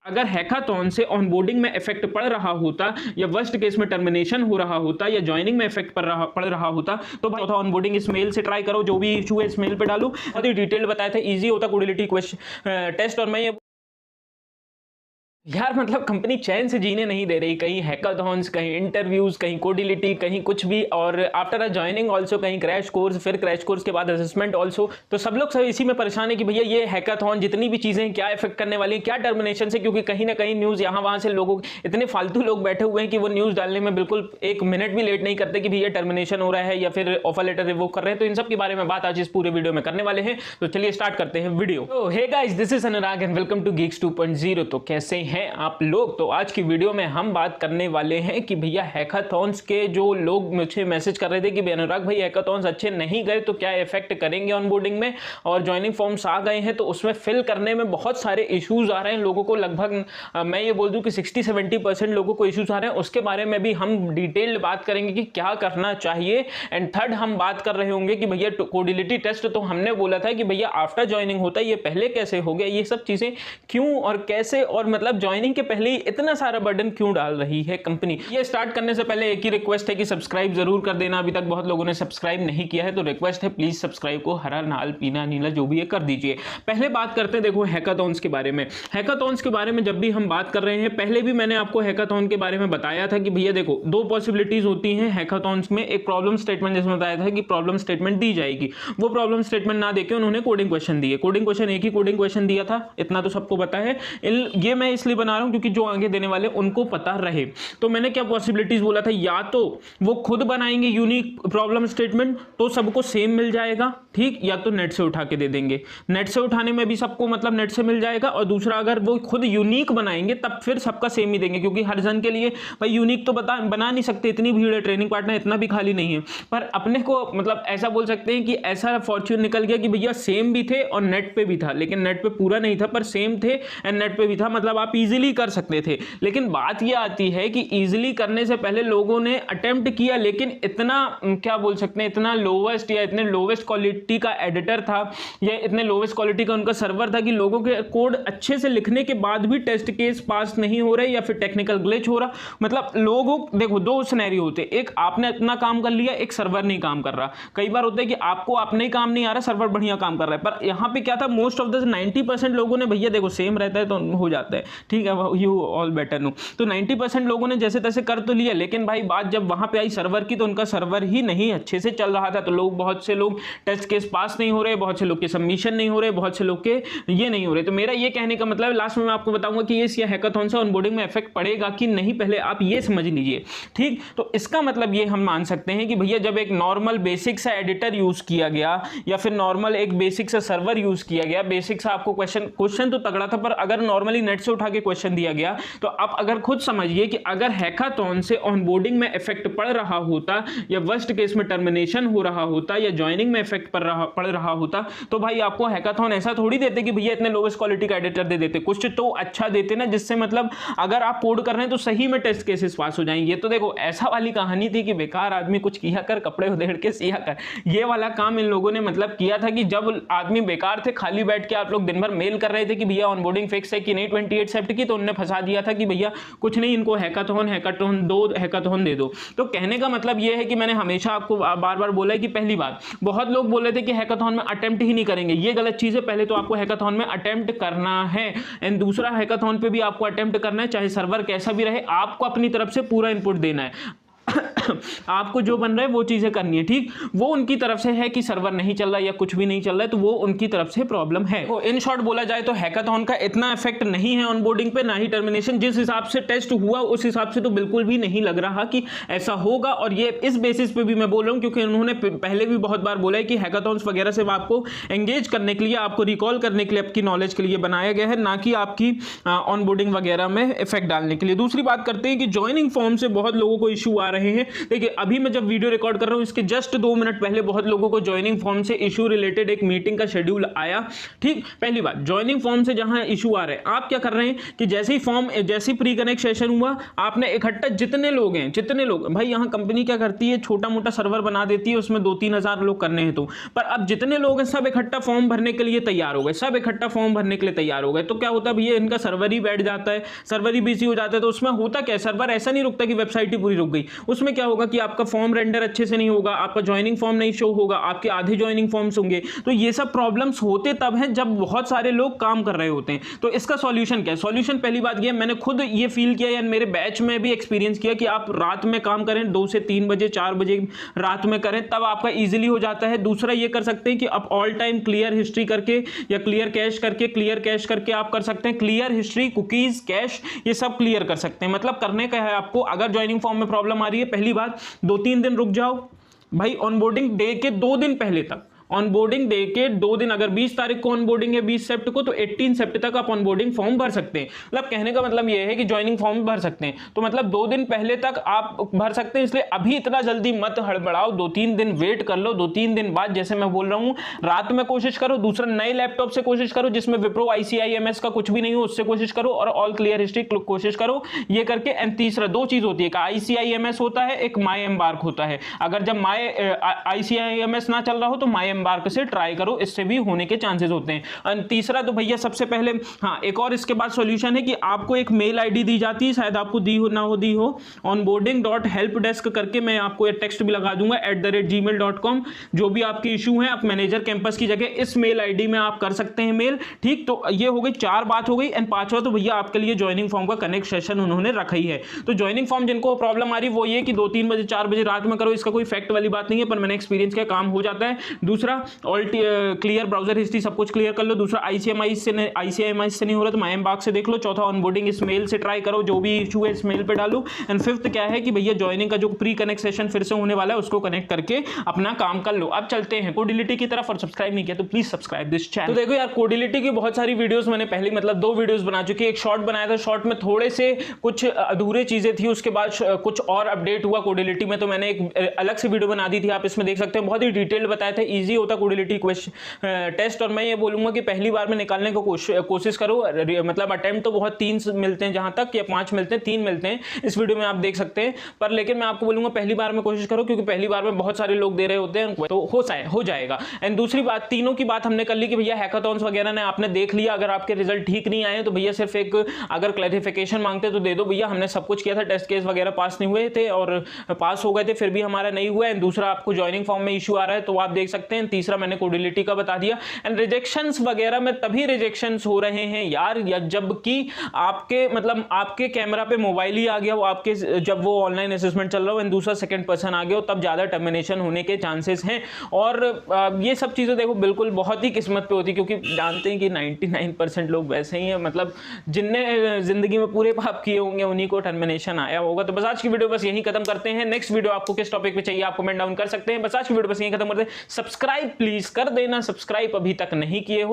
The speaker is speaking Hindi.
अगर हैकाथॉन से ऑनबोर्डिंग में इफेक्ट पड़ रहा होता या वर्स्ट केस में टर्मिनेशन हो रहा होता या ज्वाइनिंग में इफेक्ट पड़ रहा होता तो भाई ऑनबोर्डिंग इस मेल से ट्राई करो, जो भी इशू है इस मेल पे डालो। बहुत ही डिटेल बताया था, इजी होता कोडिलिटी क्वेश्चन टेस्ट। और मैं ये यार मतलब कंपनी चैन से जीने नहीं दे रही, कहीं हैकाथॉन्स, कहीं इंटरव्यूज, कहीं कोडिलिटी, कहीं कुछ भी, और आफ्टर अ ज्वाइनिंग ऑल्सो कहीं क्रैश कोर्स, फिर क्रैश कोर्स के बाद असेसमेंट ऑल्सो। तो सब लोग सब इसी में परेशान है कि भैया ये हैकाथॉन जितनी भी चीजें क्या इफेक्ट करने वाली है, क्या टर्मिनेशन से, क्योंकि कहीं ना कहीं न्यूज यहाँ वहां से लोगों इतने फालतू लोग बैठे हुए हैं कि वो न्यूज डालने में बिल्कुल एक मिनट भी लेट नहीं करते कि भैया टर्मिनेशन हो रहा है या फिर ऑफर लेटर रिवोक कर रहे हैं। तो इन सब के बारे में बात आज इस पूरे वीडियो में करने वाले हैं, तो चलिए स्टार्ट करते हैं वीडियो। तो hey guys, this is Anurag and welcome to Geeks 2.0। तो कैसे हैं आप लोग? तो आज की वीडियो में हम बात करने वाले हैं कि भैया हैकाथॉन्स के जो लोग मुझे मैसेज कर रहे थे कि अनुराग भाई हैकाथॉन्स अच्छे नहीं गए तो क्या इफेक्ट करेंगे ऑनबोर्डिंग में, और ज्वाइनिंग फॉर्म्स आ गए हैं तो उसमें फिल करने में बहुत सारे इश्यूज आ रहे हैं लोगों को। लगभग मैं ये बोल दूं कि 60-70% लोगों को इश्यूज आ रहे हैं। उसके बारे में भी हम डिटेल्ड बात करेंगे कि क्या करना चाहिए। एंड थर्ड हम बात कर रहे होंगे कि भैया कोडिलिटी टेस्ट तो हमने बोला था कि भैया आफ्टर ज्वाइनिंग होता है, ये पहले कैसे हो गया, ये सब चीजें क्यों और कैसे, और मतलब ज्वाइनिंग के पहले इतना सारा बर्डन क्यों डाल रही है कंपनी। ये स्टार्ट करने से पहले एक ही रिक्वेस्ट है कि सब्सक्राइब जरूर कर देना। अभी तक बहुत लोगों ने सब्सक्राइब नहीं किया है, तो रिक्वेस्ट है प्लीज सब्सक्राइब को हरा लाल पीला नीला जो भी है कर दीजिए। पहले बात करते हैं देखो हैकाथॉन्स के बारे में। हैकाथॉन्स के बारे में जब भी हम बात कर रहे हैं, पहले भी मैंने आपको हैकाथॉन के बारे में बताया था कि भैया देखो दो पॉसिबिलिटीज होती हैं हैकाथॉन्स में। एक प्रॉब्लम स्टेटमेंट, जिसमें बताया था कि प्रॉब्लम स्टेटमेंट दी जाएगी, वो प्रॉब्लम स्टेटमेंट ना देके उन्होंने कोडिंग क्वेश्चन दिए। कोडिंग क्वेश्चन एक ही कोडिंग क्वेश्चन दिया था, इतना तो सबको पता है। ये मैं इसलिए बना रहा हूं क्योंकि जो आगे देने वाले उनको पता रहे। तो मैंने क्या पॉसिबिलिटीज बोला था, या तो वो खुद बनाएंगे यूनिक प्रॉब्लम स्टेटमेंट तो सबको सेम मिल जाएगा, ठीक, या तो नेट से उठा के दे देंगे। नेट से उठाने में भी सबको मतलब नेट से मिल जाएगा, और दूसरा अगर वो खुद यूनिक बनाएंगे तब फिर सबका सेम ही देंगे, क्योंकि हर जन के लिए भाई यूनिक तो बना नहीं सकते, इतनी भीड़ है, ट्रेनिंग पार्टनर इतना भी खाली नहीं है। पर अपने को मतलब ऐसा बोल सकते हैं कि ऐसा फॉर्च्यून निकल गया कि भैया सेम भी थे और नेट पे भी था, लेकिन नेट पे पूरा नहीं था पर सेम थे एंड नेट पे भी था, मतलब आप इजीली कर सकते थे। लेकिन बात यह आती है कि इजीली करने से पहले लोगों ने अटेम्प्ट किया, लेकिन इतना क्या बोल सकते हैं, इतना लोवेस्ट या इतने लोवेस्ट क्वालिटी का एडिटर था या इतने लोवेस्ट क्वालिटी का उनका सर्वर था कि लोगों के कोड अच्छे से लिखने के बाद भी टेस्ट केस पास नहीं हो रहे या फिर टेक्निकल ग्लिच हो रहा। मतलब लोगों देखो दो सिनेरियो होते, एक आपने इतना काम कर लिया, एक सर्वर नहीं काम कर रहा। कई बार होता है कि आपको अपने काम नहीं आ रहा, सर्वर बढ़िया काम कर रहा है। पर यहां पे क्या था, मोस्ट ऑफ द 90% लोगों ने भैया देखो सेम रहता है तो हो जाता है, ठीक है, यू ऑल बेटर नो। तो 90% लोगों ने जैसे तैसे कर तो लिया, लेकिन भाई बात जब वहां पे आई सर्वर की तो उनका सर्वर ही नहीं अच्छे से चल रहा था। तो लोग, बहुत से लोग टेस्ट केस पास नहीं हो रहे, बहुत से लोग के सबमिशन नहीं हो रहे, बहुत से लोग के ये नहीं हो रहे। तो मेरा ये कहने का मतलब, लास्ट में मैं आपको बताऊंगा कि ये हैकाथॉन से ऑनबोर्डिंग में इफेक्ट पड़ेगा कि नहीं, पहले आप ये समझ लीजिए, ठीक। तो इसका मतलब ये हम मान सकते हैं कि भैया जब एक नॉर्मल बेसिक सा एडिटर यूज किया गया या फिर नॉर्मल एक बेसिक सा सर्वर यूज किया गया, बेसिक सा आपको क्वेश्चन तो तगड़ा था, पर अगर नॉर्मली नेट से उठा के क्वेश्चन दिया गया, तो आप अगर खुद समझिए कि अगर हैकाथॉन से ऑनबोर्डिंग में इफेक्ट पड़ रहा होता या वर्स्ट केस में टर्मिनेशन हो रहा होता या ज्वाइनिंग में इफेक्ट पड़ रहा होता, तो भाई आपको हैकाथॉन ऐसा थोड़ी देते कि भैया इतने लोवेस्ट क्वालिटी का एडिटर दे देते, कुछ तो अच्छा देते ना, जिससे मतलब अगर आप कोड कर रहे हैं तो सही में टेस्ट केसेस पास हो जाएंगे। तो देखो ऐसा वाली कहानी थी कि बेकार आदमी कुछ किया कर, कपड़े उधेड़ के सिया कर, ये वाला काम इन लोगों ने मतलब किया था कि जब आदमी बेकार थे, खाली बैठ के आप लोग दिन भर मेल कर रहे थे कि भैया ऑनबोर्डिंग फिक्स है कि नहीं 28 सेप्ट की, तो उन्होंने फंसा दिया था कि भैया कुछ नहीं, इनको हैकाथॉन दे दो। तो कहने का मतलब यह है कि मैंने हमेशा आपको बार बार बोला है कि पहली बात, बहुत लोग बोल रहे थे कि हैकाथॉन में अटेम्प्ट ही नहीं करेंगे, ये गलत चीज है। पहले तो आपको हैकाथॉन में अटेम्प्ट करना है, एंड दूसरा हैकाथॉन पे भी आपको अटेम्प्ट करना है, चाहे सर्वर कैसा भी रहे, आपको अपनी तरफ से पूरा इनपुट देना है। आपको जो बन रहा है वो चीजें करनी है, ठीक। वो उनकी तरफ से है कि सर्वर नहीं चल रहा या कुछ भी नहीं चल रहा है, तो वो उनकी तरफ से प्रॉब्लम है। तो इन शॉर्ट बोला जाए तो हैकाथॉन का इतना इफेक्ट नहीं है ऑनबोर्डिंग पे, ना ही टर्मिनेशन। जिस हिसाब से टेस्ट हुआ उस हिसाब से तो बिल्कुल भी नहीं लग रहा कि ऐसा होगा, और ये इस बेसिस पे भी मैं बोल रहा हूं क्योंकि उन्होंने पहले भी बहुत बार बोला है कि हैकाथॉन्स वगैरह से आपको एंगेज करने के लिए, आपको रिकॉल करने के लिए, आपकी नॉलेज के लिए बनाया गया है, ना कि आपकी ऑनबोर्डिंग वगैरह में इफेक्ट डालने के लिए। दूसरी बात करते हैं कि ज्वाइनिंग फॉर्म से बहुत लोगों को इशू आ रहे हैं। देखिए अभी मैं जब वीडियो रिकॉर्ड कर रहा हूं इसके जस्ट 2 मिनट पहले बहुत लोगों को ज्वाइनिंग फॉर्म से इशू रिलेटेड एक मीटिंग का शेड्यूल आया। ठीक, पहली बात ज्वाइनिंग फॉर्म से जहां इशू आ रहे हैं, आप क्या कर रहे हैं कि जैसे ही फॉर्म, जैसे ही प्री कनेक्ट सेशन हुआ, आपने इकट्ठा जितने लोग हैं, जितने लोग भाई, यहां कंपनी क्या करती है, छोटा मोटा सर्वर बना देती है, उसमें 2-3 हजार लोग करने हैं तो, पर अब जितने लोग हैं सब इकट्ठा फॉर्म भरने के लिए तैयार हो गए, सब इकट्ठा फॉर्म भरने के लिए तैयार हो गए, तो क्या होता है भैया, इनका सर्वर ही बैठ जाता है, सर्वर ही बिजी हो जाता है। तो उसमें होता क्या है, सर्वर ऐसा नहीं रुकता कि वेबसाइट ही पूरी रुक गई, उसमें क्या होगा कि आपका फॉर्म रेंडर अच्छे से नहीं होगा, आपका ज्वाइनिंग फॉर्म नहीं शो होगा, आपके आधे ज्वाइनिंग फॉर्म्स होंगे। तो ये सब प्रॉब्लम्स होते तब हैं जब बहुत सारे लोग काम कर रहे होते हैं। तो इसका सॉल्यूशन क्या है? सॉल्यूशन पहली बात ये, मैंने खुद ये फील किया या मेरे बैच में भी एक्सपीरियंस किया कि आप रात में काम करें, 2 से 3 बजे 4 बजे रात में करें, तब आपका इजीली हो जाता है। दूसरा ये कर सकते हैं कि आप ऑल टाइम क्लियर हिस्ट्री करके या क्लियर कैश करके आप कर सकते हैं। क्लियर हिस्ट्री, कुकीज, कैश, ये सब क्लियर कर सकते हैं। मतलब करने का है आपको, अगर ज्वाइनिंग फॉर्म में प्रॉब्लम आ रही है, पहली बात 2-3 दिन रुक जाओ भाई, ऑनबोर्डिंग डे के 2 दिन पहले तक, ऑनबोर्डिंग डे के 2 दिन, अगर 20 तारीख को ऑनबोर्डिंग है 20 सेप्ट को, तो 18 सेप्ट तक आप ऑनबोर्डिंग फॉर्म भर सकते हैं। मतलब कहने का मतलब यह है कि ज्वाइनिंग फॉर्म भर सकते हैं, तो मतलब 2 दिन पहले तक आप भर सकते हैं। इसलिए अभी इतना जल्दी मत हड़बड़ाओ, 2-3 दिन वेट कर लो। 2-3 दिन बाद, जैसे मैं बोल रहा हूं, रात में कोशिश करो। दूसरा, नए लैपटॉप से कोशिश करो जिसमें विप्रो ICIMS का कुछ भी नहीं हो, उससे कोशिश करो, और ऑल क्लियर हिस्ट्री कोशिश करो, ये करके। एंड तीसरा, 2 चीज होती है, ICIMS होता है, एक माई एम्बार्क होता है। अगर जब ICIMS ना चल रहा हो तो माई एम्बार्क से ट्राई करो, इससे भी होने के चांसेस होते हैं। और तीसरा तो भैया सबसे पहले, हाँ, एक और इसके बाद सॉल्यूशन है कि आपको एक मेल आईडी दी जाती है, शायद आपको दी हो ना हो, दी हो, onboarding.helpdesk करके, मैं आपको एक टेक्स्ट भी लगा दूंगा @gmail.com। जो भी आपकी इशू है, आप मैनेजर कैंपस की जगह इस मेल आईडी में आप कर सकते हैं मेल। ठीक, तो ये हो गई 4 बात हो गई। एंड 5वां तो भैया आपके लिए ज्वाइनिंग फॉर्म का कनेक्ट सेशन उन्होंने रखा ही है। तो ज्वाइनिंग फॉर्म जिनको प्रॉब्लम आ रही है वो ये कि 2-3 बजे 4 बजे रात में करो, इसका कोई फैक्ट वाली बात नहीं है, पर मैंने एक्सपीरियंस किया, काम हो जाता है। दूसरा, ऑल क्लियर ब्राउजर हिस्ट्री सब कुछ क्लियर कर लो। दूसरा, ICIMS से नहीं हो रहा तो माई एम्बार्क से देख लो। चौथा, ऑनबोर्डिंग इस मेल से ट्राई करो, जो भी इशू है इस मेल पे डालो। एंड 5th क्या है कि भैया ज्वाइनिंग का जो प्री कनेक्ट सेशन फिर से होने वाला है, उसको कनेक्ट करके अपना काम कर लो। अब चलते हैं कोडिलिटी की तरफ, और सब्सक्राइब नहीं किया तो प्लीज सब्सक्राइब दिस चैनल। तो देखो यार, कोडिलिटी की बहुत सारी वीडियोस मैंने पहले, मतलब 2 वीडियोस बना चुकी है। एक शॉर्ट बनाया था, शॉर्ट में थोड़े से कुछ अधूरे चीजें थी, उसके बाद कुछ और अपडेट हुआ कोडिलिटी में, तो मैंने एक अलग से वीडियो बना दी थी, आप इसमें देख सकते हैं। बहुत ही डिटेल्ड बताया था, ईजी होता कोडिलिटी टेस्ट। और मैं ये बोलूंगा कि पहली बार में निकालने को कोशिश करो। मतलब अटेम्प्ट तो बहुत 3 मिलते हैं जहां तक, या 5 मिलते हैं, 3 मिलते हैं, इस वीडियो में आप देख सकते हैं। पर लेकिन मैं आपको बोलूंगा पहली बार में कोशिश करो, क्योंकि पहली बार में बहुत सारे लोग दे रहे होते हैं, तो हो जाएगा। एंड दूसरी बात, तीनों की बात हमने कर ली कि भैया हैकाथॉन्स वगैरह ने आपने देख लिया। अगर आपके रिजल्ट ठीक नहीं आए तो भैया सिर्फ एक, अगर क्लैरिफिकेशन मांगते तो दे दो भैया, हमने सब कुछ किया था, टेस्ट केस वगैरह पास नहीं हुए थे और पास हो गए थे, फिर भी हमारा नहीं हुआ। एंड दूसरा, आपको ज्वाइनिंग फॉर्म में इशू आ रहा है तो आप देख सकते हैं। तीसरा, मैंने कोडिलिटी का बता दिया। एंड रिजेक्शंस वगैरह में तभी रिजेक्शंस हो रहे हैं यार, या जबकि आपके, मतलब आपके कैमरा पे मोबाइल ही आ गया हो, आपके जब वो ऑनलाइन असेसमेंट चल रहा हो, एंड दूसरा सेकंड पर्सन आ गया हो, तब ज्यादा टर्मिनेशन होने के चांसेस हैं। और ये सब चीजें देखो बिल्कुल बहुत ही किस्मत पे होती है, क्योंकि जानते हैं कि 99% लोग वैसे ही हैं, मतलब जिनने जिंदगी में पूरे पाप किए होंगे उन्हीं को टर्मिनेशन आया होगा। तो बस आज की वीडियो बस यही खत्म करते हैं। नेक्स्ट वीडियो आपको किस टॉपिक पे चाहिए आप कमेंट डाउन कर सकते हैं। बस आज की वीडियो बस यही खत्म करते हैं। सब्सक्राइब प्लीज कर देना, सब्सक्राइब अभी तक नहीं किए हो।